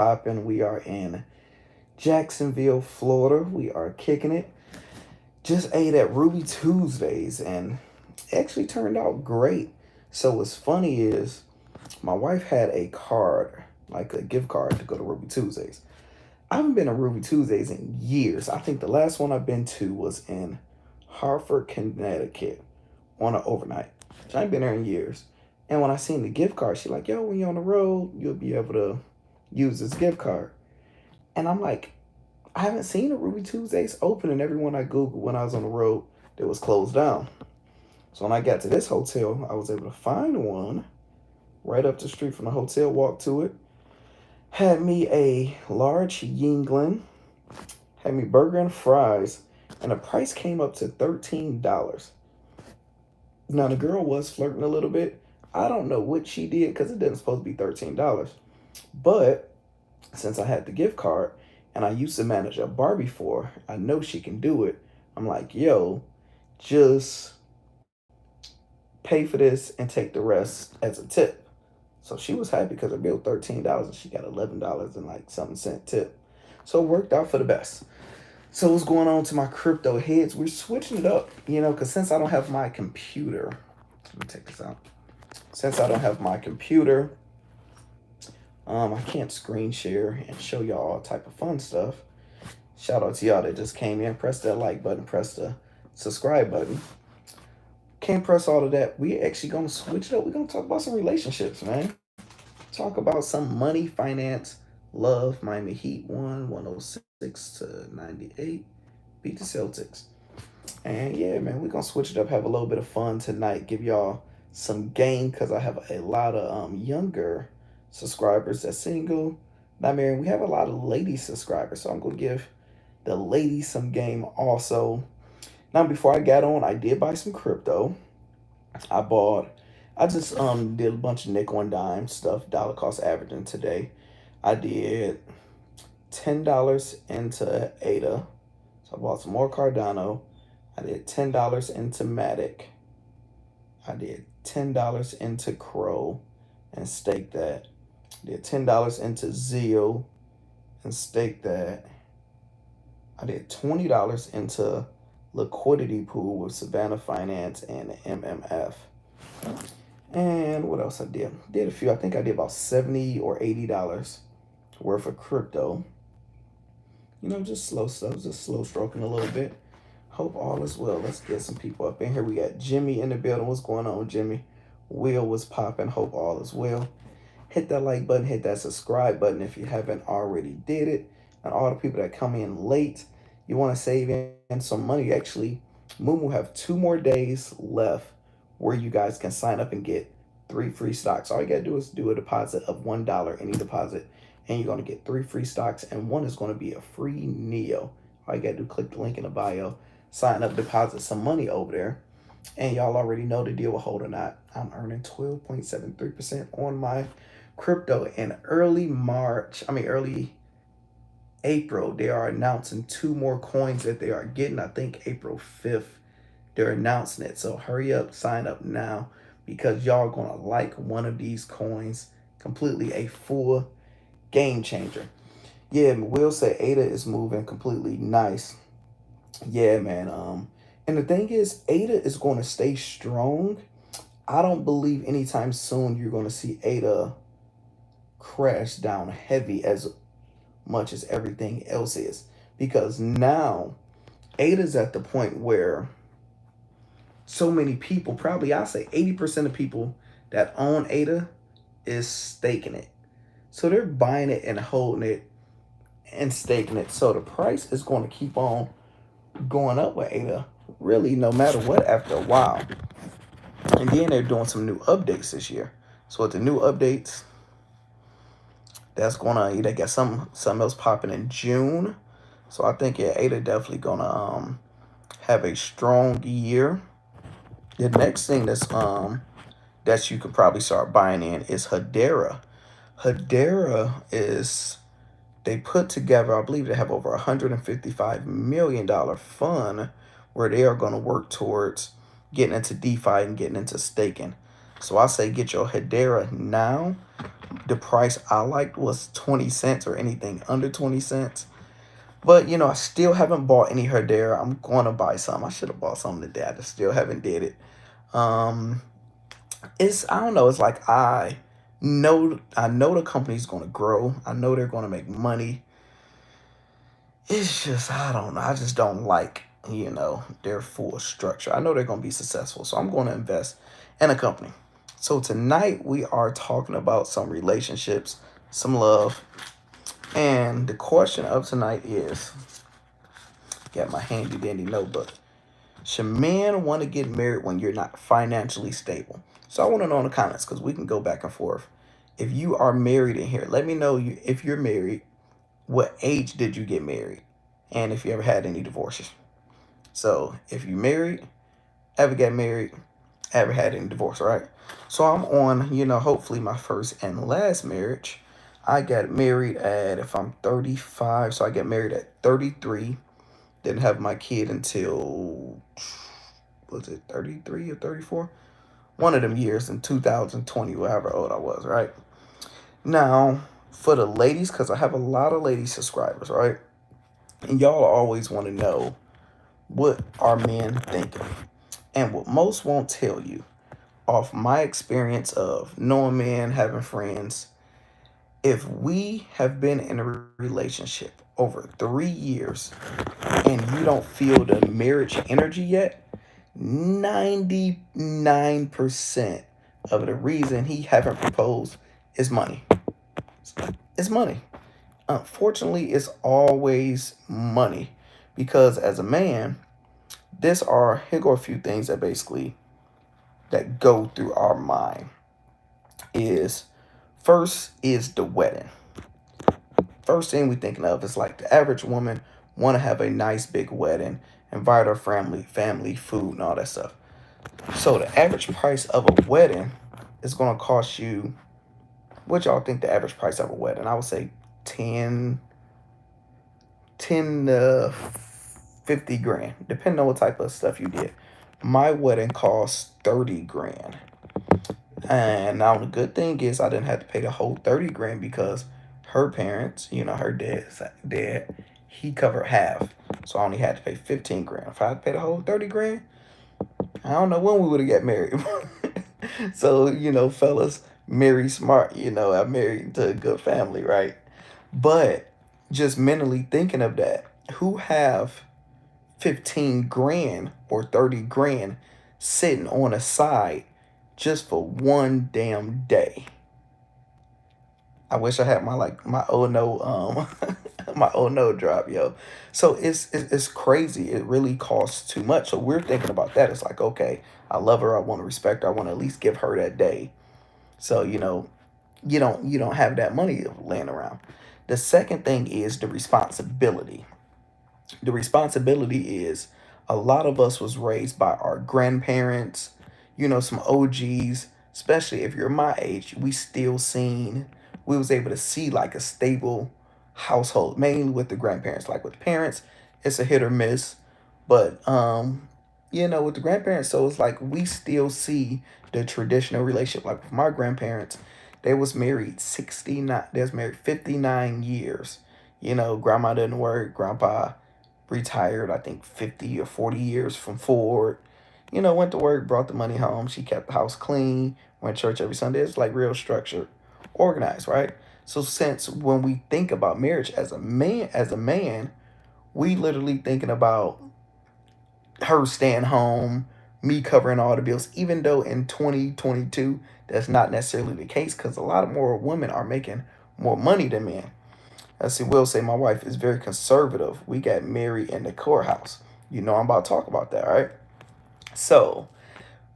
popping. We are in Jacksonville, Florida. We are kicking it. Just ate at Ruby Tuesdays and actually turned out great. So what's funny is my wife had a card, like a gift card to go to Ruby Tuesdays. I haven't been to Ruby Tuesdays in years. I think the last one I've been to was in Hartford, Connecticut on an overnight. So I ain't been there in years. And when I seen the gift card, she like, yo, when you're on the road, you'll be able to use this gift card. And I'm like, I haven't seen a Ruby Tuesdays open, and everyone I Googled when I was on the road, it was closed down. So when I got to this hotel, I was able to find one right up the street from the hotel, walked to it, had me a large Yingling, had me burger and fries, and the price came up to $13. Now the girl was flirting a little bit. I don't know what she did because it didn't supposed to be $13. But since I had the gift card and I used to manage a bar before, I know she can do it. I'm like, yo, just pay for this and take the rest as a tip. So she was happy because her bill $13 and she got $11 and like something cent tip. So it worked out for the best. So what's going on to my crypto heads? We're switching it up, because since I don't have my computer, let me take this out. Since I don't have my computer, I can't screen share and show y'all all type of fun stuff. Shout out to y'all that just came in. Press that like button. Press the subscribe button. Can't press all of that. We actually going to switch it up. We're going to talk about some relationships, man. Talk about some money, finance, love. Miami Heat won 106-98. Beat the Celtics. And yeah, man, we're going to switch it up. Have a little bit of fun tonight. Give y'all some game because I have a lot of younger subscribers that's single, not married. We have a lot of lady subscribers. So I'm going to give the ladies some game also. Now, before I got on, I did buy some crypto. I just did a bunch of nickel and dime stuff, dollar cost averaging today. I did $10 into ADA. So I bought some more Cardano. I did $10 into Matic. I did $10 into Crow and staked that. I did $10 into Zeal and staked that. I did $20 into Liquidity Pool with Savannah Finance and MMF. And what else I did? Did a few. I think I did about $70 or $80 worth of crypto. Just slow stuff, just slow stroking a little bit. Hope all is well. Let's get some people up in here. We got Jimmy in the building. What's going on, Jimmy? Will was popping. Hope all is well. Hit that like button. Hit that subscribe button if you haven't already did it. And all the people that come in late, you want to save in some money. Actually, Moomoo have 2 more days left where you guys can sign up and get 3 free stocks. All you got to do is do a deposit of $1, any deposit, and you're going to get 3 free stocks, and one is going to be a free Neo. All you got to do, click the link in the bio, sign up, deposit some money over there. And y'all already know the deal with Hodlnaut. I'm earning 12.73% on my crypto. In early April, they are announcing 2 more coins that they are getting. I think April 5th, they're announcing it. So hurry up, sign up now, because y'all are going to like one of these coins. Completely a full game changer. Yeah, Will say ADA is moving completely nice. Yeah, man. And the thing is, ADA is going to stay strong. I don't believe anytime soon you're going to see ADA crash down heavy as much as everything else is, because now ADA's at the point where so many people, probably I say 80% of people that own ADA is staking it. So they're buying it and holding it and staking it. So the price is going to keep on going up with ADA, really, no matter what, after a while. And then they're doing some new updates this year. So with the new updates, that's gonna, they got something else popping in June. So I think ADA definitely gonna have a strong year. The next thing that you could probably start buying in is Hedera. Hedera is, they put together, I believe they have over $155 million fund where they are going to work towards getting into DeFi and getting into staking. So I say get your Hedera now. The price I liked was 20 cents or anything under 20 cents. But, I still haven't bought any Hedera. I'm going to buy some. I should have bought some today. I just still haven't did it. I don't know. It's like I know the company's going to grow. I know they're going to make money. It's just, I don't know. I just don't like, their full structure. I know they're going to be successful. So I'm going to invest in a company. So tonight we are talking about some relationships, some love. And the question of tonight is, got my handy dandy notebook. Should men want to get married when you're not financially stable? So I want to know in the comments because we can go back and forth. If you are married in here, let me know if you're married, what age did you get married? And if you ever had any divorces. So if you married, ever got married, ever had any divorce, right? So I'm on, hopefully my first and last marriage. I got married if I'm 35, so I got married at 33. Didn't have my kid until, was it 33 or 34? One of them years in 2020, whatever old I was, right? Now, for the ladies, because I have a lot of lady subscribers, right? And y'all always want to know, what are men thinking? And what most won't tell you, off my experience of knowing men, having friends, if we have been in a relationship over 3 years and you don't feel the marriage energy yet, 99% of the reason he haven't proposed is money. It's money. Unfortunately, it's always money. Because as a man, here go a few things that go through our mind. First is the wedding. First thing we thinking of is like the average woman want to have a nice big wedding, invite her family, food, and all that stuff. So the average price of a wedding is going to cost you, what y'all think the average price of a wedding? I would say 10 to 50 grand, depending on what type of stuff you did. My wedding cost 30 grand. And now the good thing is I didn't have to pay the whole 30 grand because her parents, her dad, he covered half. So I only had to pay 15 grand. If I had to pay the whole 30 grand, I don't know when we would have got married. So, fellas, marry smart. I'm married to a good family, right? But just mentally thinking of that, who have 15 grand or 30 grand sitting on a side just for one damn day? I wish I had my oh no my oh no drop, yo. So it's crazy. It really costs too much. So we're thinking about that. It's like, okay, I love her. I want to respect her. I want to at least give her that day. So you don't have that money laying around. The second thing is the responsibility. The responsibility is, a lot of us was raised by our grandparents, some OGs, especially if you're my age, we was able to see like a stable household, mainly with the grandparents. Like with parents, it's a hit or miss. But with the grandparents, so it's like we still see the traditional relationship. Like with my grandparents, they was married 69, they was married 59 years. Grandma didn't work, grandpa retired, I think 50 or 40 years from Ford. Went to work, brought the money home. She kept the house clean, went to church every Sunday. It's like real structured, organized, right? So since when we think about marriage as a man, we literally thinking about her staying home, me covering all the bills, even though in 2022, that's not necessarily the case because a lot of more women are making more money than men. Will say my wife is very conservative. We got married in the courthouse. I'm about to talk about that, right? So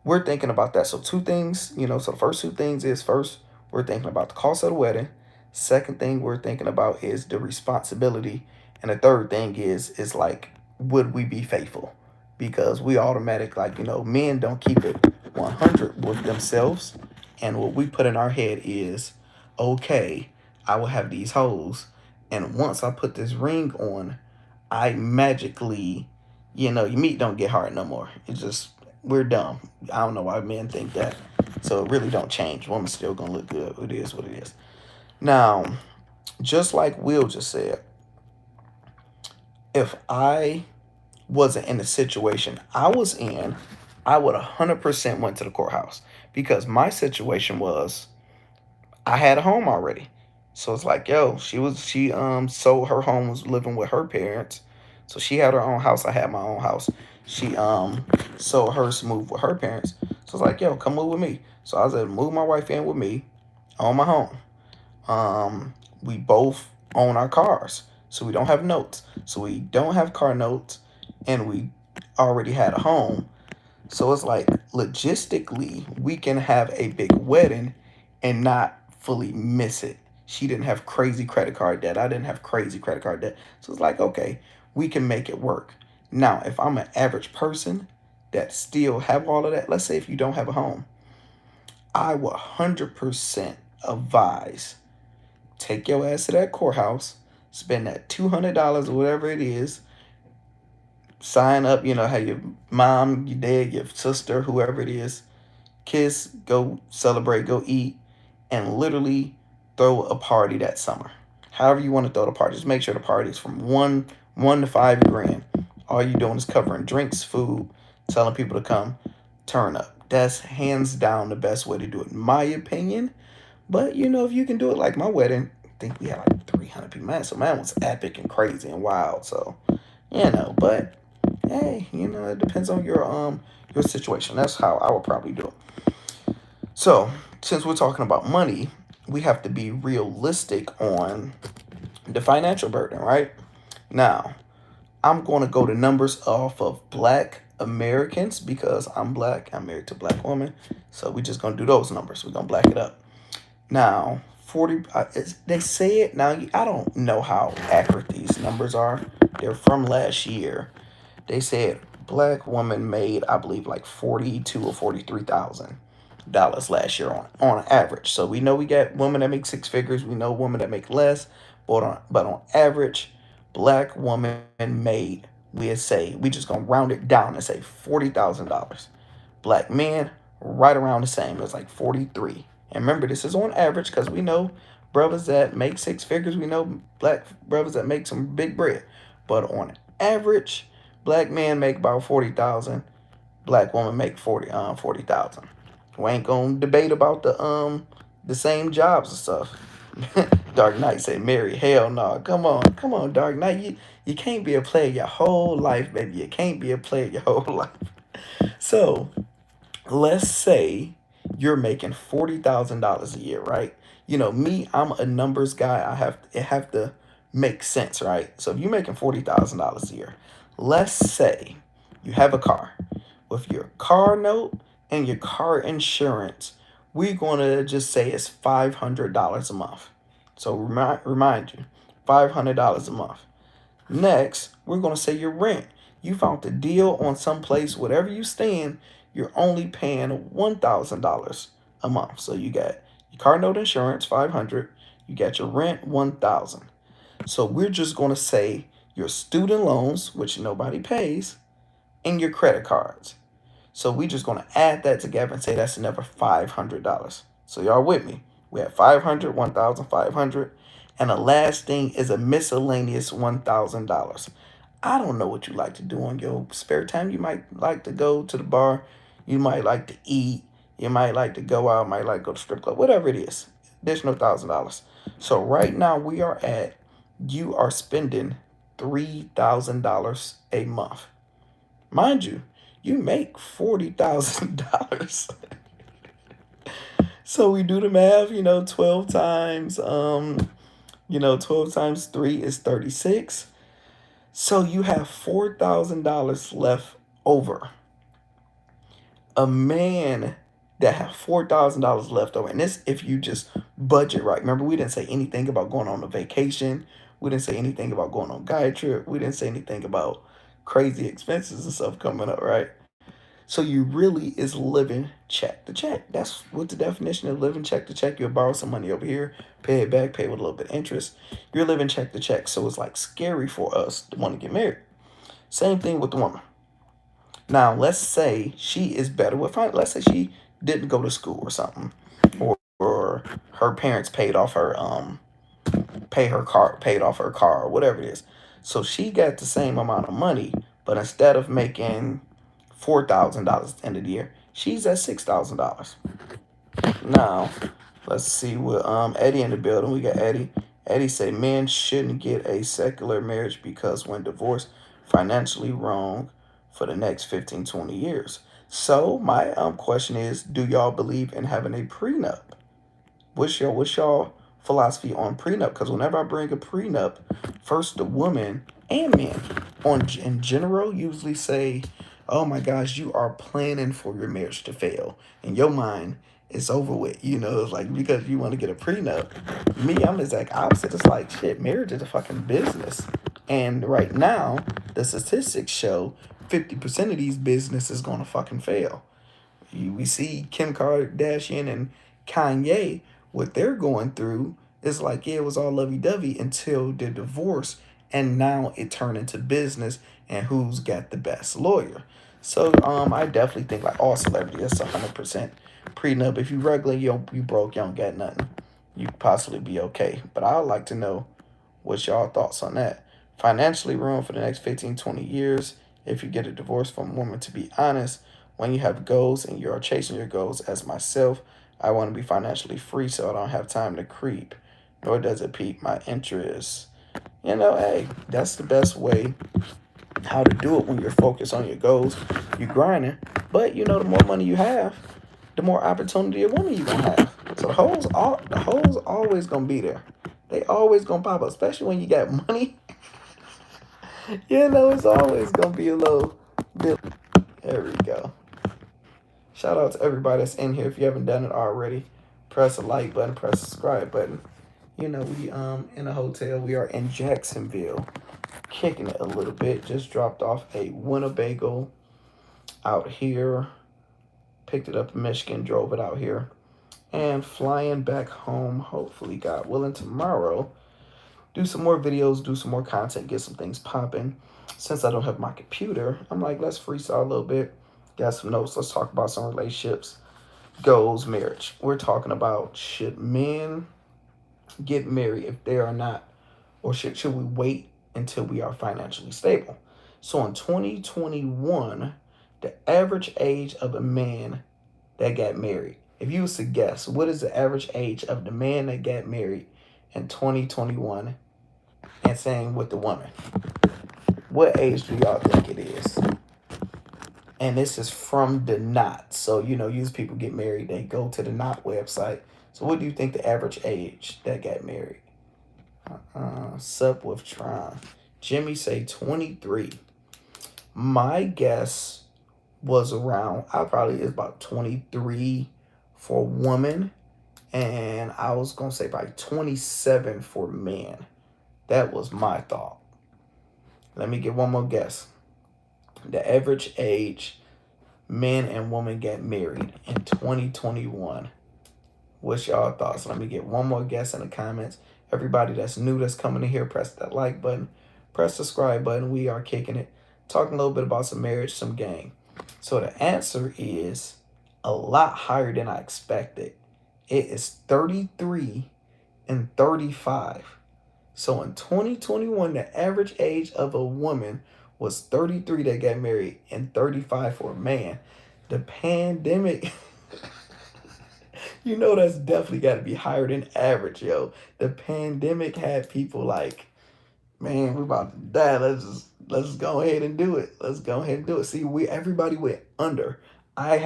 we're thinking about that. So two things, so the first two things is, first, we're thinking about the cost of the wedding. Second thing we're thinking about is the responsibility. And the third thing is like, would we be faithful? Because we automatic, men don't keep it 100 with themselves. And what we put in our head is, okay, I will have these hoes. And once I put this ring on, I magically, your meat don't get hard no more. It's just, we're dumb. I don't know why men think that. So it really don't change. Woman's still gonna look good. It is what it is. Now, just like Will just said, if I wasn't in the situation I was in, I would 100% went to the courthouse, because my situation was I had a home already. So it's like, yo, she sold her home, was living with her parents. So she had her own house, I had my own house. She sold hers to move with her parents. So it's like, yo, come move with me. So I was able to move my wife in with me on my home. We both own our cars. So we don't have notes. So we don't have car notes, and we already had a home. So it's like logistically, we can have a big wedding and not fully miss it. She didn't have crazy credit card debt. I didn't have crazy credit card debt. So it's like, okay, we can make it work. Now, if I'm an average person that still have all of that, let's say if you don't have a home, I would 100% advise take your ass to that courthouse, spend that $200 or whatever it is, sign up, have your mom, your dad, your sister, whoever it is, kiss, go celebrate, go eat, and literally throw a party that summer. However you want to throw the party, just make sure the party is from one to 5 grand. All you doing is covering drinks, food, telling people to come, turn up. That's hands down the best way to do it, in my opinion. But if you can do it like my wedding, I think we had like 300 people. Man, so mine was epic and crazy and wild. So, but hey, it depends on your situation. That's how I would probably do it. So, since we're talking about money, we have to be realistic on the financial burden, right? Now, I'm going to go to numbers off of Black Americans, because I'm Black. I'm married to a Black woman. So we're just going to do those numbers. We're going to black it up. Now, 40, they say it. Now, I don't know how accurate these numbers are. They're from last year. They said Black woman made, I believe, like 42 or 43,000 dollars last year on average. So we know we got women that make six figures. We know women that make less, but on average, Black woman made, we just gonna round it down and say $40,000. Black men, right around the same. It's like 43. And remember, this is on average, because we know brothers that make six figures. We know Black brothers that make some big bread. But on average, Black men make about 40,000. Black woman make 40,000. We ain't gonna debate about the same jobs and stuff. Dark Knight said, "Mary, hell no. Come on, Dark Knight. You can't be a player your whole life, baby. You can't be a player your whole life." So let's say you're making $40,000 a year, right? Me, I'm a numbers guy. It have to make sense, right? So if you're making $40,000 a year, let's say you have a car. With your car note and your car insurance, we're gonna just say it's $500 a month. So remind you, $500 a month. Next, we're going to say your rent. You found the deal on some place, whatever you staying, you're only paying $1,000 a month. So you got your car note insurance, 500. You got your rent, 1,000. So we're just going to say your student loans, which nobody pays, and your credit cards. So we just going to add that together and say that's another $500. So y'all with me? We have 500, 1,500. And the last thing is a miscellaneous $1,000. I don't know what you like to do on your spare time. You might like to go to the bar. You might like to eat. You might like to go out. Might like to go to strip club. Whatever it is. Additional $1,000. So right now you are spending $3,000 a month. Mind you, you make $40,000. So we do the math, 12 times, 12 times 3 is 36. So you have $4,000 left over. A man that have $4,000 left over, and this if you just budget right. Remember, we didn't say anything about going on a vacation. We didn't say anything about going on a guide trip. We didn't say anything about crazy expenses and stuff coming up, right? So you really is living check to check. That's what the definition of living check to check. You'll borrow some money over here, pay it back, pay with a little bit of interest. You're living check to check. So it's like scary for us to want to get married. Same thing with the woman. Now, let's say she is better with finance. Let's say she didn't go to school or something, or her parents paid off her car or whatever it is. So she got the same amount of money, but instead of making $4,000 at the end of the year, she's at $6,000. Now, let's see what Eddie in the building. We got Eddie. Eddie say men shouldn't get a secular marriage because when divorced, financially wrong for the next 15, 20 years. So my question is, do y'all believe in having a prenup? What's y'all philosophy on prenup? Because whenever I bring a prenup, first the woman and men in general usually say, "Oh my gosh, you are planning for your marriage to fail. In your mind, it's over with." It's like because you want to get a prenup. Me, I'm the exact opposite. It's like shit. Marriage is a fucking business, and right now the statistics show 50% of these businesses gonna fucking fail. We see Kim Kardashian and Kanye, what they're going through is like, yeah, it was all lovey-dovey until the divorce, and now it turned into business and who's got the best lawyer. So I definitely think like all celebrities, that's 100% prenup. If you regular, you broke, you don't got nothing. You possibly be okay. But I'd like to know what's y'all thoughts on that. Financially ruined for the next 15, 20 years if you get a divorce from a woman. To be honest, when you have goals and you're chasing your goals, as myself, I want to be financially free so I don't have time to creep, nor does it pique my interest. Hey, that's the best way how to do it when you're focused on your goals. You're grinding, but the more money you have, the more opportunity of women you're gonna have. So the hoes always gonna be there. They always gonna pop up, especially when you got money. It's always gonna be a little bit. There we go. Shout out to everybody that's in here. If you haven't done it already, press the like button, press the subscribe button. We in a hotel. We are in Jacksonville, kicking it a little bit. Just dropped off a Winnebago out here. Picked it up in Michigan, drove it out here, and flying back home. Hopefully, God willing, tomorrow. Do some more videos, do some more content, get some things popping. Since I don't have my computer, I'm like, let's freestyle a little bit. Got some notes. Let's talk about some relationships, goals, marriage. We're talking about should men get married if they are not, or should we wait until we are financially stable? So in 2021, the average age of a man that got married, if you was to guess, what is the average age of the man that got married in 2021 and saying with the woman? What age do y'all think it is? And this is from the Knot. So, use people get married, they go to the Knot website. So what do you think the average age that got married? Sup with Tron. Jimmy say 23. My guess was around, is about 23 for a woman. And I was going to say probably 27 for men. That was my thought. Let me get one more guess. The average age men and women get married in 2021. What's y'all thoughts? Let me get one more guess in the comments. Everybody that's new that's coming in here, press that like button. Press the subscribe button. We are kicking it. Talking a little bit about some marriage, some game. So the answer is a lot higher than I expected. It is 33 and 35. So in 2021, the average age of a woman was 33 that got married and 35 for a man. The pandemic, that's definitely got to be higher than average, yo. The pandemic had people like, man, we're about to die. Let's go ahead and do it. Let's go ahead and do it. See, everybody went under. I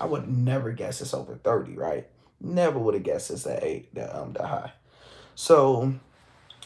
would never guess it's over 30, right? Never would have guessed it's that high. So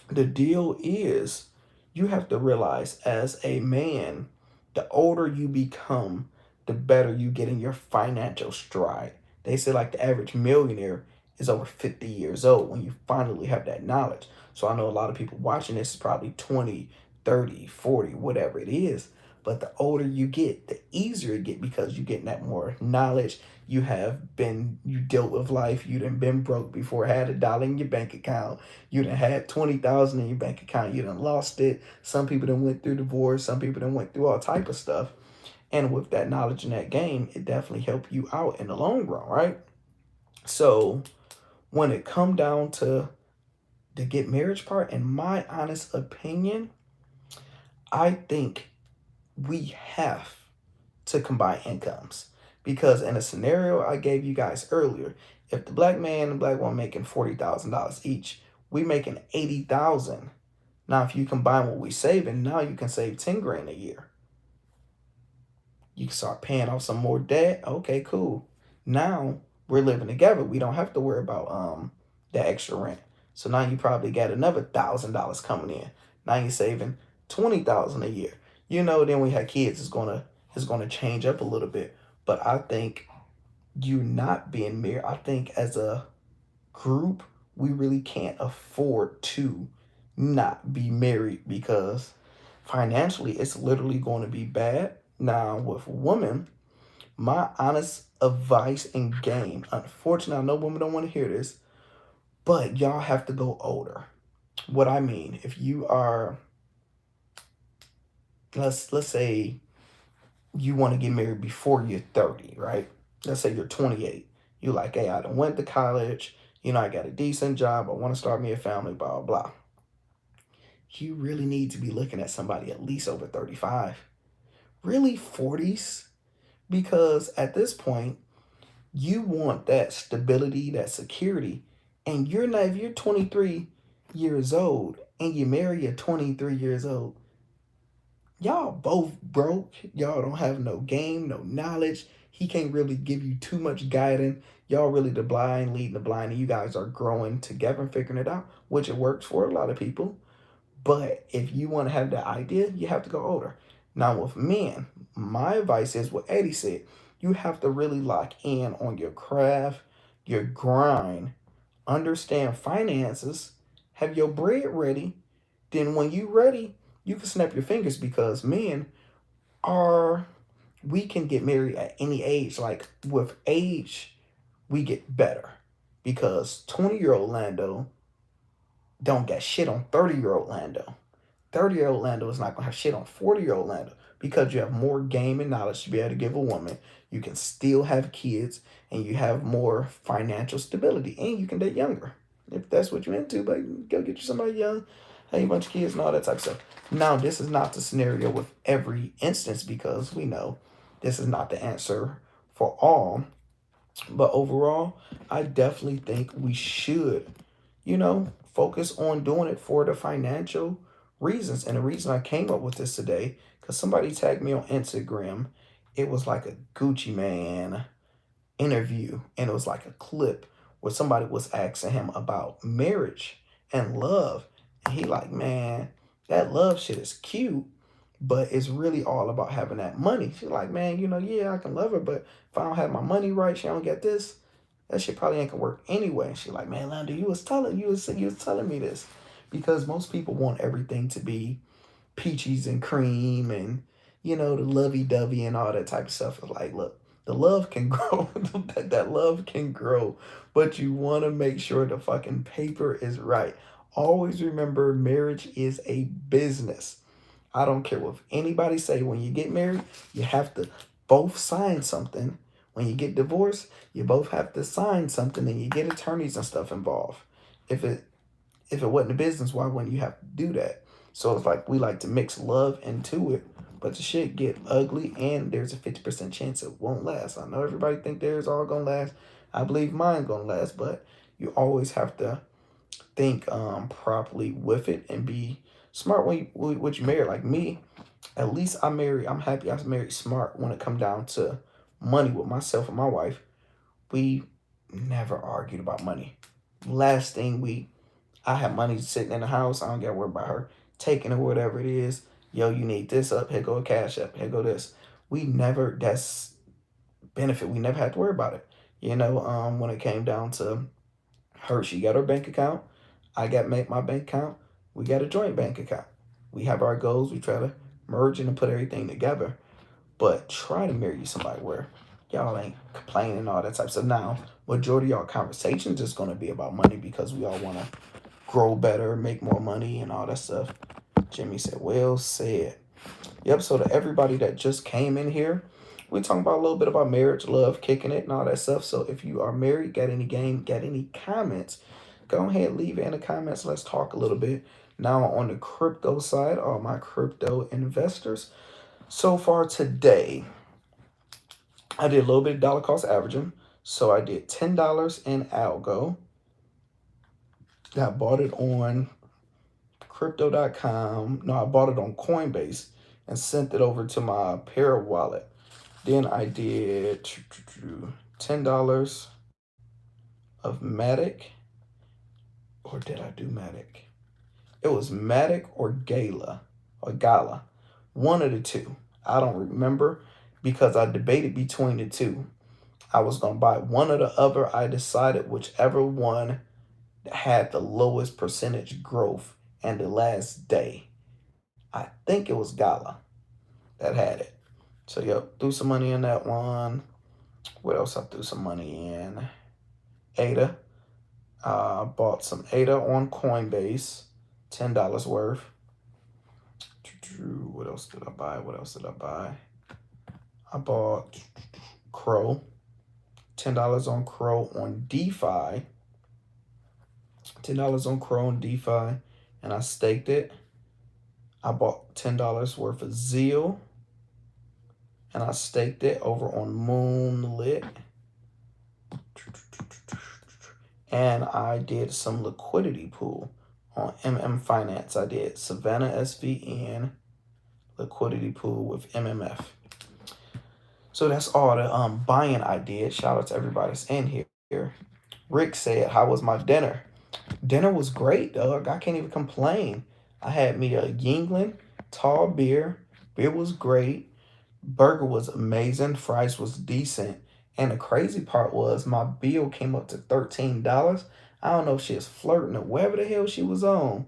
the deal is you have to realize as a man, the older you become, the better you get in your financial stride. They say like the average millionaire is over 50 years old when you finally have that knowledge. So I know a lot of people watching this is probably 20, 30, 40, whatever it is. But the older you get, the easier it get because you're getting that more knowledge. You dealt with life. You done been broke before, had $1 in your bank account. You done had 20,000 in your bank account. You done lost it. Some people done went through divorce. Some people done went through all type of stuff. And with that knowledge in that game, it definitely help you out in the long run, right? So when it come down to the get marriage part, in my honest opinion, I think we have to combine incomes. Because in a scenario I gave you guys earlier, if the black man and black woman making $40,000 each, we making 80,000. Now, if you combine what we saving, now you can save 10 grand a year. You can start paying off some more debt. Okay, cool. Now we're living together. We don't have to worry about the extra rent. So now you probably got another $1,000 coming in. Now you're saving 20,000 a year. You know, then we have kids, it's gonna change up a little bit. But I think you not being married, I think as a group, we really can't afford to not be married because financially it's literally going to be bad. Now, with women, my honest advice and game, unfortunately, I know women don't want to hear this, but y'all have to go older. What I mean, if you are, let's say you want to get married before you're 30, right? Let's say you're 28. You like, hey, I done went to college. You know, I got a decent job. I want to start me a family, blah, blah, blah. You really need to be looking at somebody at least over 35. Really 40s. Because at this point, you want that stability, that security. And you're not, if you're 23 years old and you marry at 23 years old, y'all both broke. Y'all don't have no game, no knowledge. He can't really give you too much guidance. Y'all really the blind leading the blind, and you guys are growing together and figuring it out, which it works for a lot of people. But if you want to have that idea, you have to go older. Now, with men, my advice is what Eddie said. You have to really lock in on your craft, your grind, understand finances, have your bread ready. Then when you ready, you can snap your fingers because men are, we can get married at any age. Like with age, we get better because 20-year-old Lando don't get shit on 30-year-old Lando. 30-year-old Lando is not going to have shit on 40-year-old Lando because you have more game and knowledge to be able to give a woman. You can still have kids and you have more financial stability and you can date younger if that's what you're into. But go get you somebody young, have a bunch of kids and all that type of stuff. Now, this is not the scenario with every instance because we know this is not the answer for all. But overall, I definitely think we should, focus on doing it for the financial reasons. And the reason I came up with this today, because somebody tagged me on Instagram, it was like a Gucci Man interview, and it was like a clip where somebody was asking him about marriage and love. And he like, man, that love shit is cute, but it's really all about having that money. She's like, man, yeah, I can love her, but if I don't have my money right, she don't get this, that shit probably ain't gonna work anyway. She like, man, Lando, you was telling me this. Because most people want everything to be peaches and cream and the lovey dovey and all that type of stuff. It's like, look, the love can grow. that love can grow, but you want to make sure the fucking paper is right. Always remember, marriage is a business. I don't care what anybody say. When you get married, you have to both sign something. When you get divorced, you both have to sign something, and you get attorneys and stuff involved. If it wasn't a business, why wouldn't you have to do that? So it's like we like to mix love into it, but the shit get ugly, and there's a 50% chance it won't last. I know everybody think theirs all gonna last. I believe mine gonna last, but you always have to think properly with it and be smart when you marry. Like me, at least I'm happy I married smart when it come down to money with myself and my wife. We never argued about money. Last thing I have money sitting in the house. I don't got to worry about her taking it, whatever it is. Yo, you need this up. Here go a cash up. Here go this. We never, that's benefit. We never had to worry about it. When it came down to her, she got her bank account. I got my bank account. We got a joint bank account. We have our goals. We try to merge and put everything together. But try to marry somebody where y'all ain't complaining and all that type of stuff. Now, majority of our conversations is going to be about money because we all want to grow better, make more money, and all that stuff. Jimmy said, well said. Yep, so to everybody that just came in here, we're talking about a little bit about marriage, love, kicking it, and all that stuff. So if you are married, got any game, got any comments, go ahead, leave it in the comments. Let's talk a little bit. Now on the crypto side, all my crypto investors. So far today, I did a little bit of dollar cost averaging. So I did $10 in algo. I bought it on crypto.com. No, I bought it on Coinbase and sent it over to my Para wallet. Then I did $10 of Matic. Or did I do Matic? It was Matic or Gala. One of the two. I don't remember because I debated between the two. I was going to buy one or the other. I decided whichever one had the lowest percentage growth and the last day. I think it was Gala that had it. So, yep, threw some money in that one. What else I threw some money in? ADA. Bought some ADA on Coinbase, $10 worth. What else did I buy? I bought Crow, $10 on Crow on DeFi. $10 on Crow on DeFi, and I staked it. I bought $10 worth of Zeal, and I staked it over on Moonlit. And I did some liquidity pool on Finance. I did Savannah SVN liquidity pool with MMF. So that's all the buying I did. Shout out to everybody that's in here. Rick said, how was my dinner? Dinner was great, dog. I can't even complain. I had me a Yingling tall beer. Beer was great. Burger was amazing. Fries was decent. And the crazy part was my bill came up to $13. I don't know if she was flirting or whatever the hell she was on.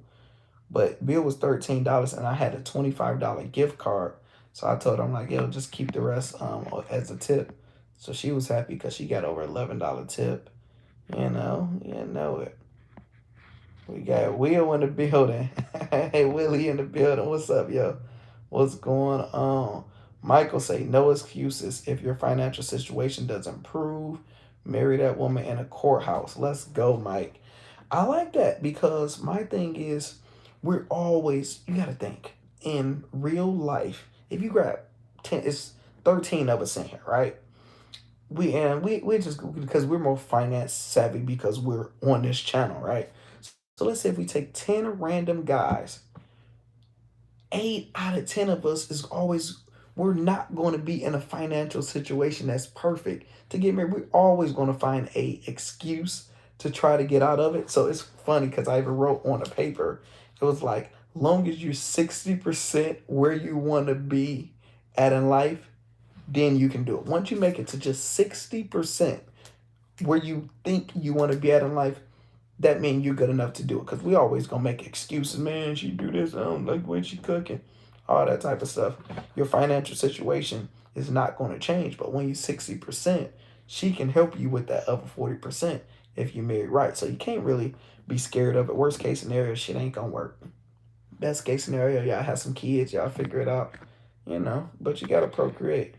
But bill was $13 and I had a $25 gift card. So I told her, I'm like, yo, just keep the rest as a tip. So she was happy because she got over $11 tip. You know it. We got Will in the building. Hey, Willie in the building. What's up, yo? What's going on? Michael say, no excuses. If your financial situation doesn't improve, marry that woman in a courthouse. Let's go, Mike. I like that because my thing is, you got to think, in real life, if you grab 10, it's 13 of us in here, right? We just, because we're more finance savvy because we're on this channel, right? So let's say if we take 10 random guys, 8 out of 10 of us we're not going to be in a financial situation that's perfect to get married. We're always going to find a excuse to try to get out of it. So it's funny because I even wrote on a paper, it was like, long as you're 60% where you want to be at in life, then you can do it. Once you make it to just 60% where you think you want to be at in life, that means you're good enough to do it. Because we always going to make excuses. Man, she do this. I don't like when she cooking. All that type of stuff. Your financial situation is not going to change. But when you're 60%, she can help you with that other 40% if you married right. So you can't really be scared of it. Worst case scenario, shit ain't going to work. Best case scenario, y'all have some kids. Y'all figure it out. But you got to procreate.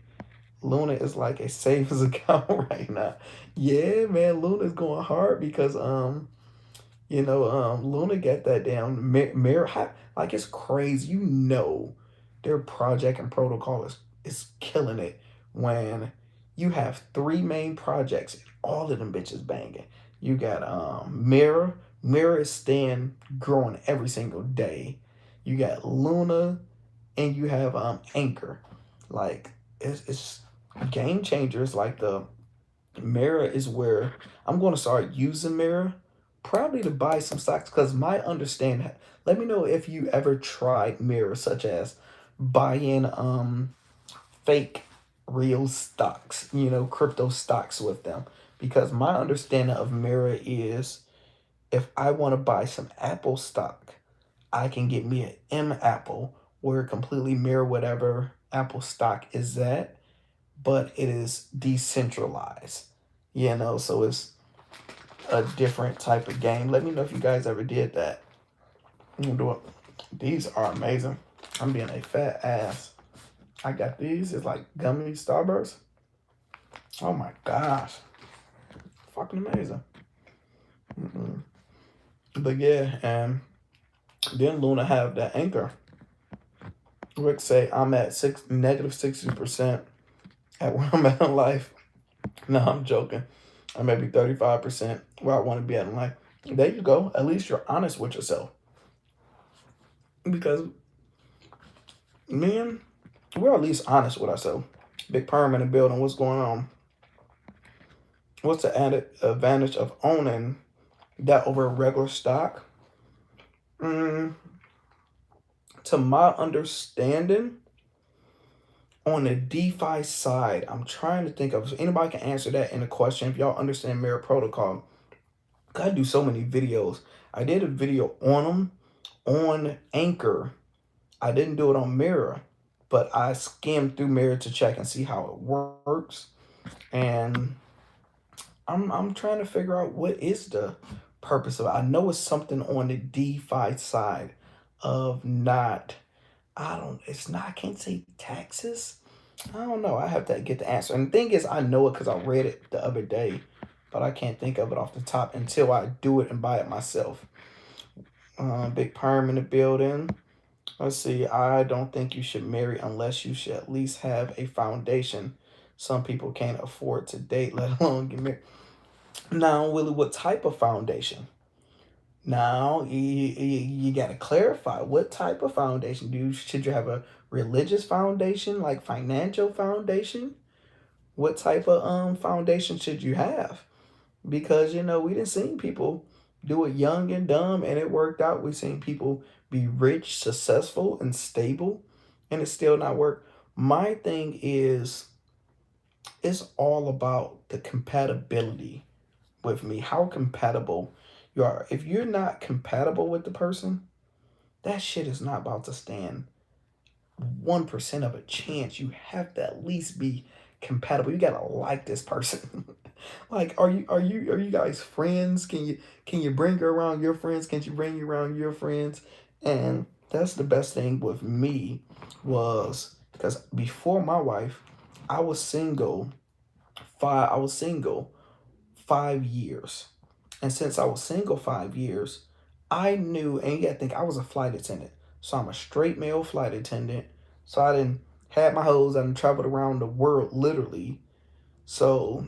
Luna is like a savings account right now. Yeah, man. Luna's going hard because, Luna got that down. Like it's crazy. Their project and protocol is killing it when you have 3 main projects. All of them bitches banging. You got Mirror. Mirror is growing every single day. You got Luna, and you have Anchor. Like it's game changers. Like the Mirror is where I'm going to start using Mirror. Probably to buy some stocks because my understanding, let me know if you ever tried Mirror, such as buying fake real stocks, crypto stocks with them. Because my understanding of Mirror is if I want to buy some Apple stock, I can get me an M Apple where it completely mirror whatever Apple stock is at, but it is decentralized. So it's a different type of game. Let me know if you guys ever did that. These are amazing. I'm being a fat ass. I got these. It's like gummy Starburst. Oh my gosh. Fucking amazing. Mm-mm. But yeah, and then Luna have that anchor. Rick say I'm at -60% at where I'm at in life. No, I'm joking. I may be 35% where I want to be at in life. There you go. At least you're honest with yourself. Because men, we're at least honest with ourselves. Big perm in the building. What's going on? What's the added advantage of owning that over regular stock? Mm, to my understanding, on the DeFi side, I'm trying to think of if anybody can answer that in a question. If y'all understand Mirror Protocol, I do so many videos. I did a video on them on Anchor. I didn't do it on Mirror, but I skimmed through Mirror to check and see how it works. And I'm trying to figure out what is the purpose of it. I know it's something on the DeFi side of not, it's not, I can't say taxes. I don't know. I have to get the answer. And the thing is, I know it because I read it the other day, but I can't think of it off the top until I do it and buy it myself. Big perm in the building. Let's see. I don't think you should marry unless you should at least have a foundation. Some people can't afford to date, let alone get married. Now, Willie, what type of foundation? Now, you got to clarify what type of foundation. Should you have a religious foundation, like financial foundation? What type of foundation should you have? Because we didn't see people do it young and dumb and it worked out. We've seen people be rich, successful, and stable, and it still not work. My thing is, it's all about the compatibility with me. How compatible you are. If you're not compatible with the person, that shit is not about to stand 1% of a chance. You have to at least be compatible. You gotta like this person. Like, are you guys friends? Can you bring her around your friends? Can you bring you around your friends? And that's the best thing with me was because before my wife, I was single. I was single 5 years. And since I was single 5 years, I knew, and you gotta think, I was a flight attendant. So I'm a straight male flight attendant. So I didn't had my hoes, I done traveled around the world literally. So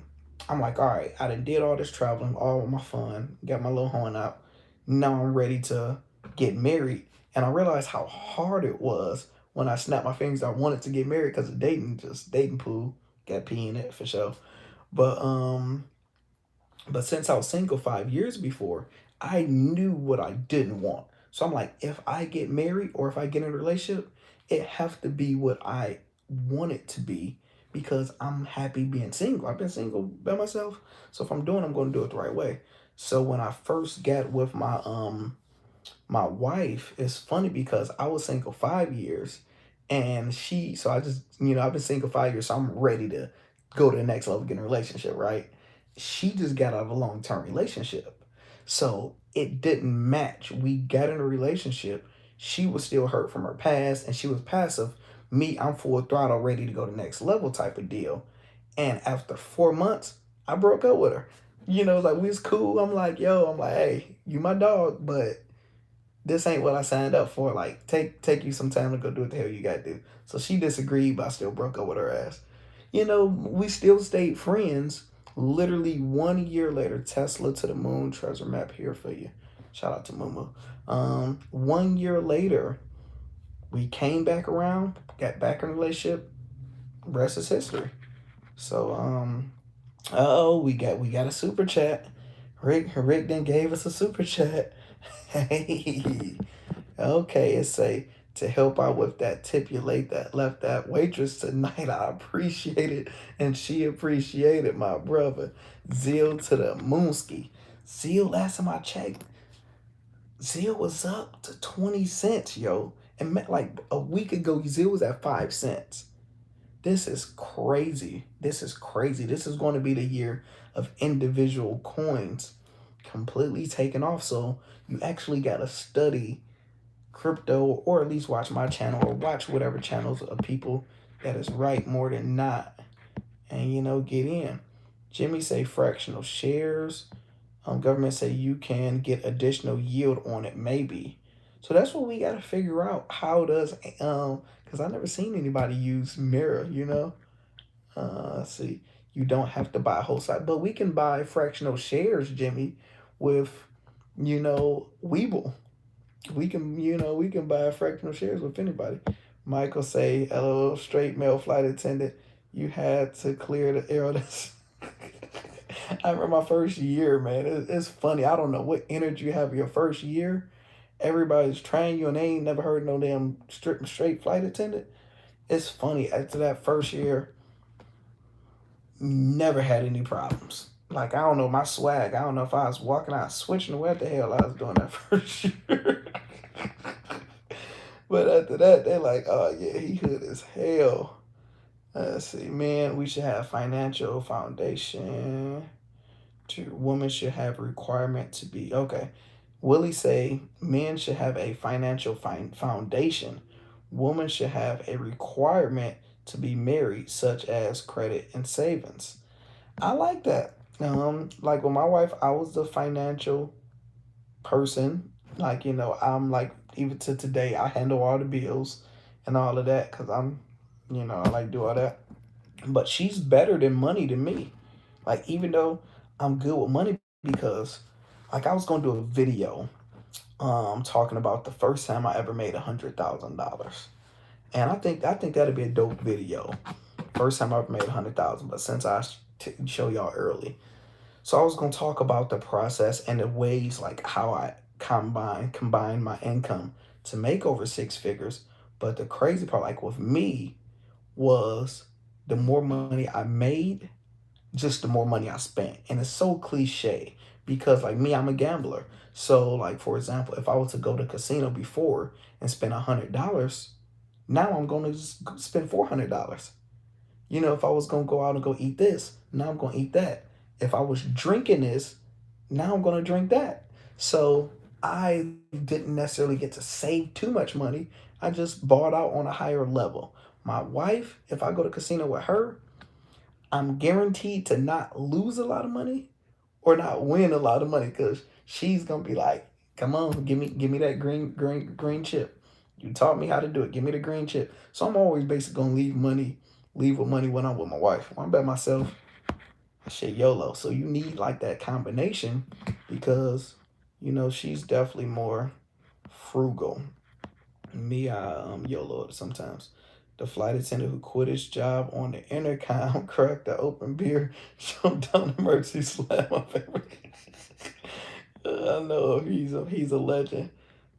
I'm like, all right, I done did all this traveling, all my fun, got my little horn out. Now I'm ready to get married. And I realized how hard it was when I snapped my fingers. I wanted to get married because of dating, just dating pool. Got pee in it for sure. But but since I was single 5 years before, I knew what I didn't want. So I'm like, if I get married or if I get in a relationship, it have to be what I want it to be because I'm happy being single. I've been single by myself. So if I'm doing, I'm going to do it the right way. So when I first got with my wife, it's funny because I was single 5 years and so I just, I've been single 5 years, so I'm ready to go to the next level, get in a relationship, right? She just got out of a long-term relationship. So it didn't match. We got in a relationship. She was still hurt from her past and she was passive. Me, I'm full throttle, ready to go to the next level type of deal. And after 4 months, I broke up with her. Like we was cool. I'm like, hey, you my dog, but this ain't what I signed up for. Like, take you some time to go do what the hell you gotta do. So she disagreed, but I still broke up with her ass. We still stayed friends. Literally 1 year later, Tesla to the moon, treasure map here for you. Shout out to Moomoo. 1 year later, we came back around, got back in a relationship. Rest is history. So oh, we got a super chat. Rick then gave us a super chat. Hey, okay, it say to help out with that tipulate that left that waitress tonight. I appreciate it, and she appreciated my brother. Zeal to the moonski. Zeal, last time I checked, Zeal was up to 20 cents, yo. And like a week ago, Zeal was at 5 cents. This is crazy. This is crazy. This is going to be the year of individual coins completely taking off. So you actually got to study crypto or at least watch my channel or watch whatever channels of people that is right more than not, and get in. Jimmy say fractional shares. Government say you can get additional yield on it, maybe. So that's what we got to figure out. How does because I never seen anybody use Mirror. Let's see. You don't have to buy a whole site, but we can buy fractional shares, Jimmy, with Weeble. We can buy fractional shares with anybody. Michael say, "LOL, straight male flight attendant. You had to clear the air." I remember my first year, man. It's funny. I don't know what energy you have your first year. Everybody's training you, and they ain't never heard no damn straight flight attendant. It's funny. After that first year, never had any problems. Like, I don't know my swag. I don't know if I was walking out switching, what the hell I was doing that first year. But after that, they like, oh yeah, he hood as hell. Let's see, man, we should have financial foundation. Women should have requirement to be okay. Willie say men should have a financial foundation. Women should have a requirement to be married, such as credit and savings. I like that. Like with my wife, I was the financial person. Like, I'm like, even to today, I handle all the bills and all of that because I like do all that. But she's better than money than me. Like, even though I'm good with money, because like I was gonna do a video talking about the first time I ever made $100,000. And I think that'd be a dope video. First time I ever made 100,000, but since I show y'all early. So I was gonna talk about the process and the ways like how I combine my income to make over six figures. But the crazy part, like with me, was the more money I made, just the more money I spent. And it's so cliche because like me, I'm a gambler. So like for example, if I was to go to casino before and spend $100, now I'm gonna just spend $400. If I was gonna go out and go eat this, now I'm gonna eat that. If I was drinking this, now I'm gonna drink that. So I didn't necessarily get to save too much money. I just bought out on a higher level. My wife, if I go to casino with her, I'm guaranteed to not lose a lot of money or not win a lot of money because she's gonna be like, "Come on, give me that green chip. You taught me how to do it. Give me the green chip." So I'm always basically gonna leave with money when I'm with my wife. When I'm by myself, shit YOLO. So you need like that combination because she's definitely more frugal. Me, I YOLO sometimes. The flight attendant who quit his job on the intercom, cracked the open beer, jumped down the emergency, slammed my favorite. I know he's a legend.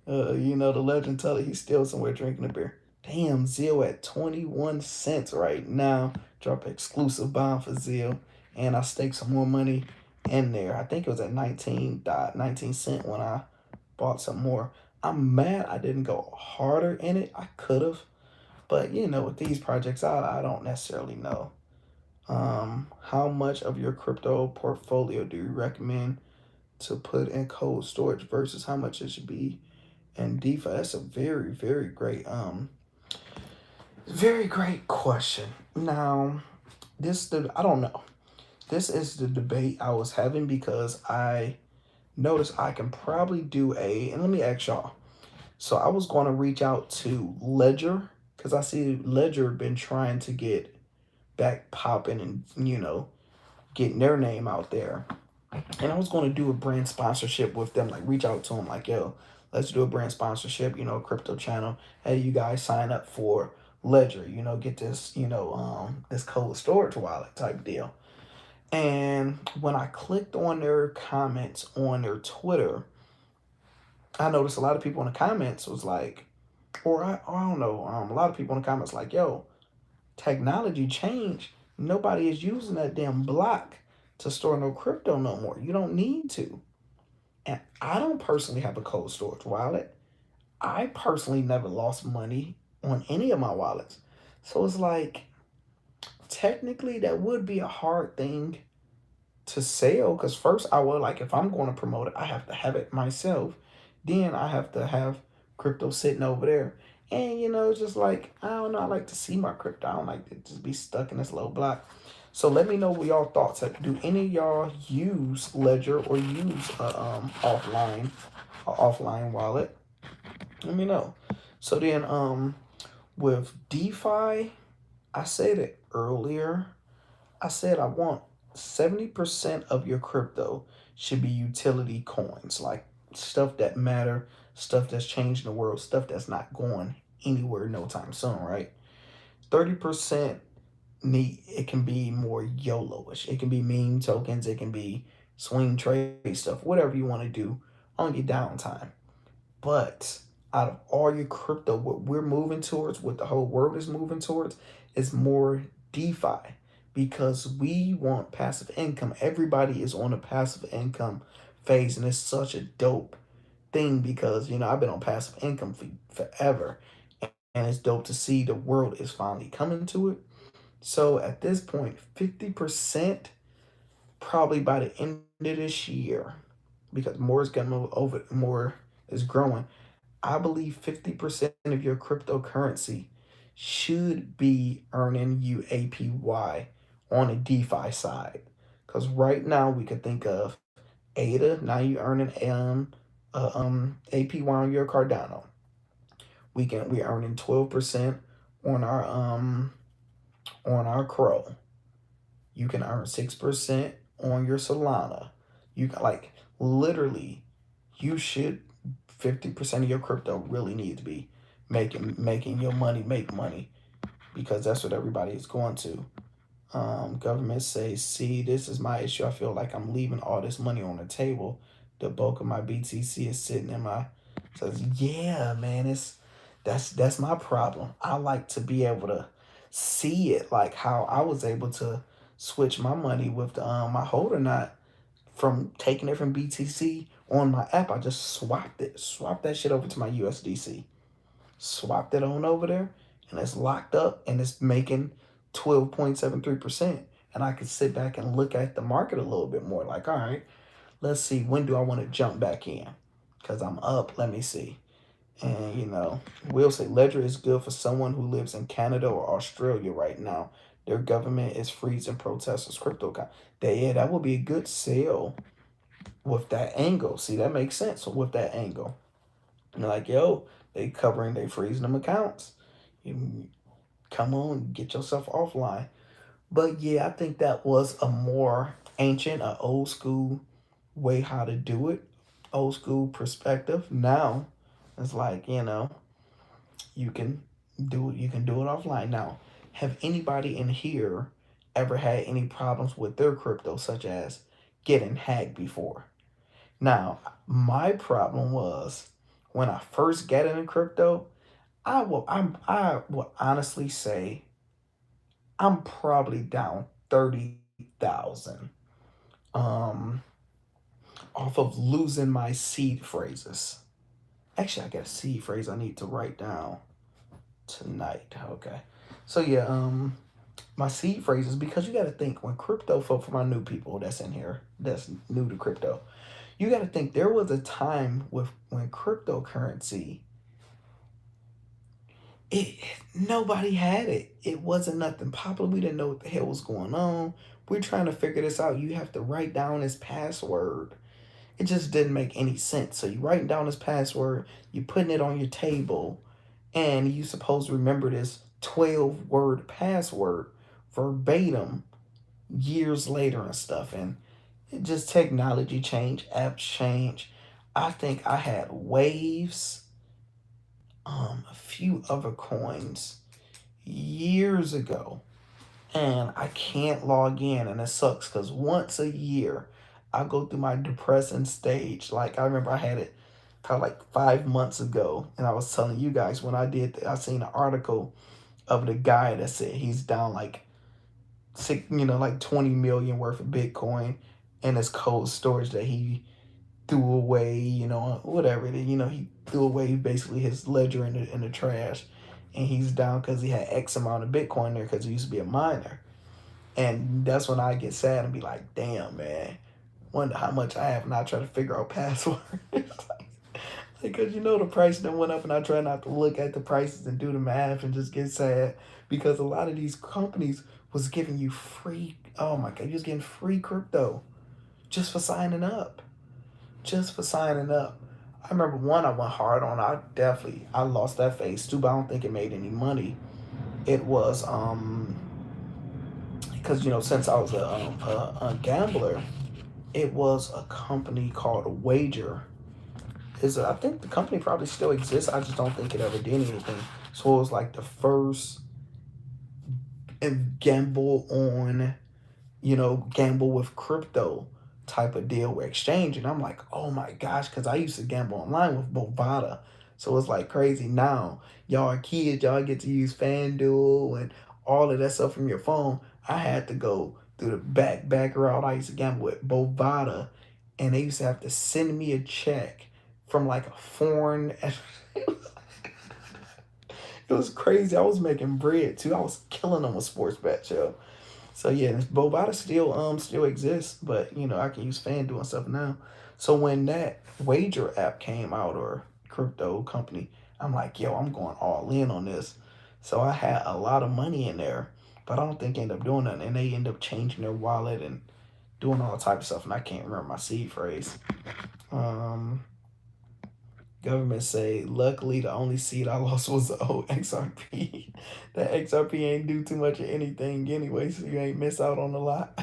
The legend tell it he's still somewhere drinking a beer. Damn, Zeal at 21 cents right now. Drop exclusive bomb for Zeal. And I staked some more money in there. I think it was at 19 cent when I bought some more. I'm mad I didn't go harder in it. I could have. But with these projects, I don't necessarily know. How much of your crypto portfolio do you recommend to put in cold storage versus how much it should be in DeFi? That's a very, very great question. Now, I don't know. This is the debate I was having because I noticed I can probably do and let me ask y'all. So I was going to reach out to Ledger because I see Ledger been trying to get back popping and getting their name out there. And I was going to do a brand sponsorship with them, like reach out to them, like, yo, let's do a brand sponsorship, crypto channel. Hey, you guys sign up for Ledger, get this, this cold storage wallet type deal. And when I clicked on their comments on their Twitter, I noticed a lot of people in the comments was like, I don't know, a lot of people in the comments like, yo, technology changed. Nobody is using that damn block to store no crypto no more. You don't need to. And I don't personally have a cold storage wallet. I personally never lost money on any of my wallets. So it's like, technically, that would be a hard thing to sell because first I would like, if I'm going to promote it, I have to have it myself. Then I have to have crypto sitting over there. And it's just like, I don't know, I like to see my crypto. I don't like to just be stuck in this low block. So let me know what y'all thoughts. Do any of y'all use Ledger or use a offline wallet? Let me know. So then with DeFi, I said it earlier. I said I want 70% of your crypto should be utility coins, like stuff that matter, stuff that's changing the world, stuff that's not going anywhere no time soon, right? 30% it can be more YOLO-ish. It can be meme tokens, it can be swing trade stuff, whatever you want to do on your downtime. But out of all your crypto, what we're moving towards, what the whole world is moving towards, is more DeFi because we want passive income. Everybody is on a passive income phase, and it's such a dope thing because I've been on passive income for forever, and it's dope to see the world is finally coming to it. So at this point, 50% probably by the end of this year, because more is gonna move over, more is growing. I believe 50% of your cryptocurrency should be earning you APY on a DeFi side. Because right now we could think of ADA, now you earning APY on your Cardano. We're earning 12% on our Crow. You can earn 6% on your Solana. You can literally you should 50% of your crypto really need to be making your money make money because that's what everybody is going to. Government says, see, this is my issue. I feel like I'm leaving all this money on the table. The bulk of my BTC is sitting in my says, yeah, man, that's my problem. I like to be able to see it like how I was able to switch my money with my Hodlnaut from taking it from BTC on my app. I just swapped that shit over to my USDC, swapped it on over there, and it's locked up and it's making 12.73%. And I can sit back and look at the market a little bit more like, all right, let's see, when do I want to jump back in? Because I'm up, let me see. And we'll say Ledger is good for someone who lives in Canada or Australia right now. Their government is freezing protesters' crypto account. That would be a good sale with that angle. See, that makes sense with that angle. You're like, yo, they freezing them accounts. You come on, get yourself offline. But yeah, I think that was a more ancient, a old school way how to do it, old school perspective. Now it's like, you can do it offline. Now, have anybody in here ever had any problems with their crypto, such as getting hacked before? Now, my problem was when I first got into crypto, I will honestly say I'm probably down 30,000 um off of losing my seed phrases. Actually, I got a seed phrase I need to write down tonight. Okay. So yeah, my seed phrases, because you got to think when crypto, for my new people that's in here that's new to crypto, you got to think there was a time with when cryptocurrency, it nobody had it. It wasn't nothing popular. We didn't know what the hell was going on. We're trying to figure this out. You have to write down this password. It just didn't make any sense. So you writing down this password, you putting it on your table, and you supposed to remember this 12-word password verbatim years later and stuff. And it just technology change, apps change. I think I had waves, a few other coins years ago, and I can't log in, and it sucks because once a year I go through my depressing stage. Like I remember I had it probably like 5 months ago, and I was telling you guys when I seen an article of the guy that said he's down like like 20 million worth of Bitcoin in his cold storage that he threw away, whatever. He threw away basically his ledger in the trash, and he's down because he had X amount of Bitcoin there because he used to be a miner. And that's when I get sad and be like, damn, man, wonder how much I have not trying to figure out passwords. Because you know the price done went up, and I try not to look at the prices and do the math and just get sad because a lot of these companies was giving you free. Oh my god, you was getting free crypto just for signing up, just for signing up. I remember one I went hard on. I lost that face too, but I don't think it made any money. It was because since I was a gambler, it was a company called Wager. I think the company probably still exists. I just don't think it ever did anything. So it was like the first and gamble with crypto type of deal with exchange. And I'm like, oh my gosh, because I used to gamble online with Bovada. So it's like crazy now. Y'all are kids, y'all get to use FanDuel and all of that stuff from your phone. I had to go through the back route. I used to gamble with Bovada, and they used to have to send me a check from like a foreign. It was crazy. I was making bread too. I was killing them with sports bets, yo. So yeah, Bovada still exists, but I can use FanDuel and stuff now. So when that wager app came out, or crypto company, I'm like, yo, I'm going all in on this. So I had a lot of money in there, but I don't think I end up doing nothing. And they end up changing their wallet and doing all type of stuff, and I can't remember my seed phrase. Um, Government say, luckily the only seed I lost was the old XRP. That XRP ain't do too much of anything anyway, so you ain't miss out on a lot.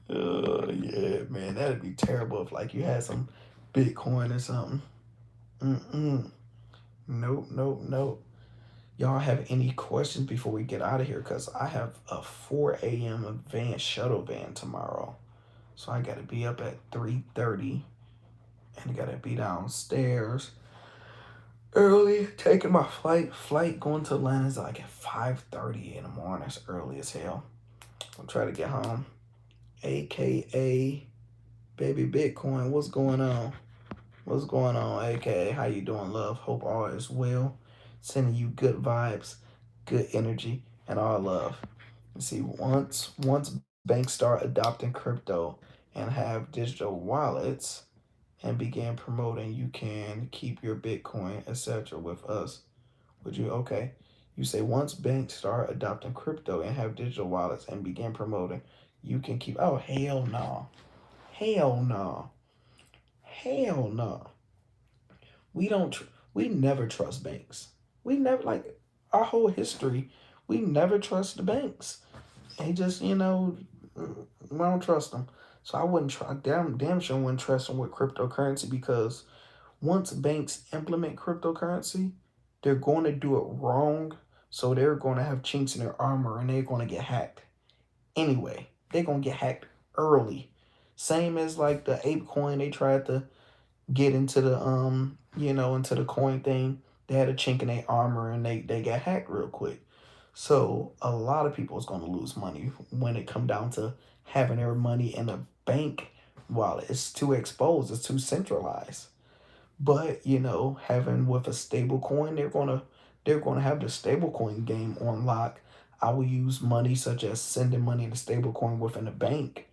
Yeah, man, that'd be terrible if like you had some Bitcoin or something. Mm-mm. Nope, nope, nope. Y'all have any questions before we get out of here? Because I have a 4 a.m. advanced shuttle van tomorrow. So I got to be up at 3:30 and I got to be downstairs early, taking my flight going to Atlanta is like at 5:30 in the morning. It's early as hell. I'll try to get home. AKA Baby Bitcoin, what's going on? What's going on, AKA? How you doing, love? Hope all is well. Sending you good vibes, good energy, and all love. You see, once banks start adopting crypto and have digital wallets, and began promoting you can keep your Bitcoin, etc. with us. Would you? Okay. You say once banks start adopting crypto and have digital wallets and begin promoting, you can keep. Oh, hell no. Hell no. Hell no. We don't, we never trust banks. We never, like, our whole history, we never trust the banks. They just, we don't trust them. So I wouldn't try, damn sure wouldn't trust them with cryptocurrency, because once banks implement cryptocurrency, they're going to do it wrong. So they're going to have chinks in their armor and they're going to get hacked. Anyway, they're going to get hacked early. Same as like the ape coin, they tried to get into the into the coin thing. They had a chink in their armor and they got hacked real quick. So a lot of people is going to lose money when it come down to having their money in a bank wallet. It's too exposed, it's too centralized. But having with a stable coin, they're gonna have the stable coin game on lock. I will use money such as sending money in a stable coin within a bank.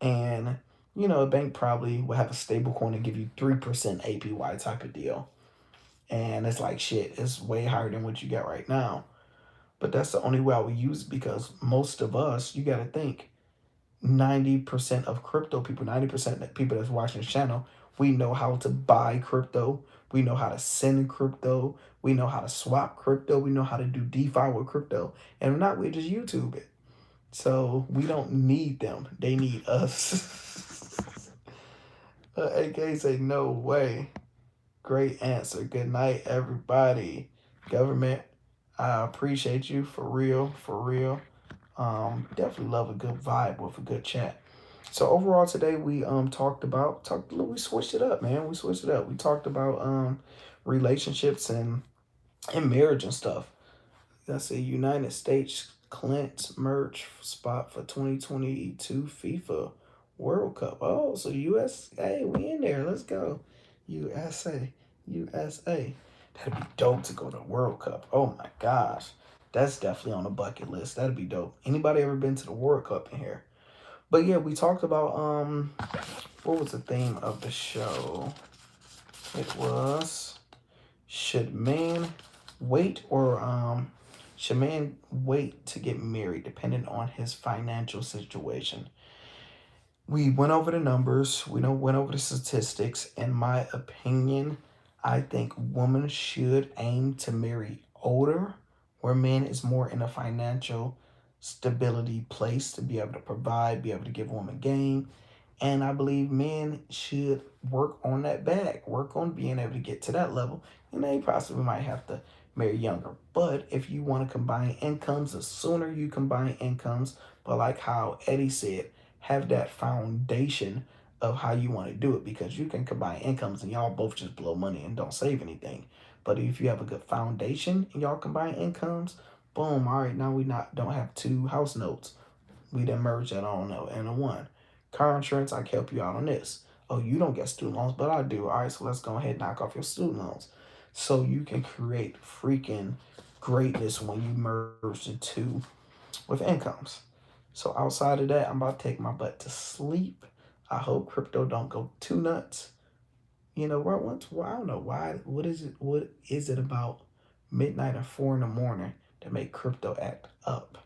And a bank probably will have a stable coin and give you 3% APY type of deal. And it's like shit, it's way higher than what you get right now. But that's the only way I would use it, because most of us, you gotta think, 90% of crypto people, 90% of people that's watching this channel, we know how to buy crypto. We know how to send crypto. We know how to swap crypto. We know how to do DeFi with crypto. And if not, we just YouTube it. So we don't need them. They need us. AK say, no way. Great answer. Good night, everybody. Government, I appreciate you for real, for real. Definitely love a good vibe with a good chat. So overall today we we switched it up, man. We switched it up. We talked about relationships and marriage and stuff. That's a United States Clint's merch spot for 2022 FIFA World Cup. Oh, so USA, we in there. Let's go. USA. USA. That'd be dope to go to World Cup. Oh my gosh. That's definitely on the bucket list. That'd be dope. Anybody ever been to the World Cup in here? But yeah, we talked about what was the theme of the show? It was, should men wait or should man wait to get married depending on his financial situation? We went over the numbers, went over the statistics. In my opinion, I think women should aim to marry older, where men is more in a financial stability place to be able to provide, be able to give women game. And I believe men should work on that bag, work on being able to get to that level. And they possibly might have to marry younger. But if you want to combine incomes, the sooner you combine incomes, but like how Eddie said, have that foundation of how you want to do it, because you can combine incomes and y'all both just blow money and don't save anything. But if you have a good foundation and y'all combine incomes, boom, all right, now we not don't have two house notes. We done merge that on into one. Car insurance, I can help you out on this. Oh, you don't get student loans, but I do. All right, so let's go ahead and knock off your student loans. So you can create freaking greatness when you merge the two with incomes. So outside of that, I'm about to take my butt to sleep. I hope crypto don't go too nuts. You know, I don't know why. What is it? What is it about midnight or 4 in the morning that make crypto act up?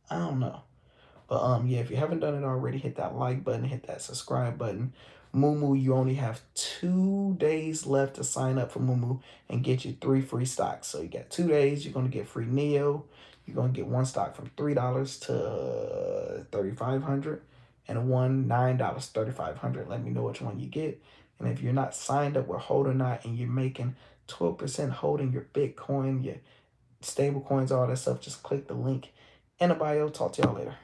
I don't know. But yeah, if you haven't done it already, hit that like button, hit that subscribe button. Moomoo, you only have 2 days left to sign up for Moomoo and get you 3 free stocks. So you got 2 days. You're gonna get free Neo. You're gonna get one stock from $3 to 3,500, and one $9 3,500. Let me know which one you get. And if you're not signed up with Hodlnaut and you're making 12% holding your Bitcoin, your stable coins, all that stuff, just click the link in the bio. Talk to y'all later.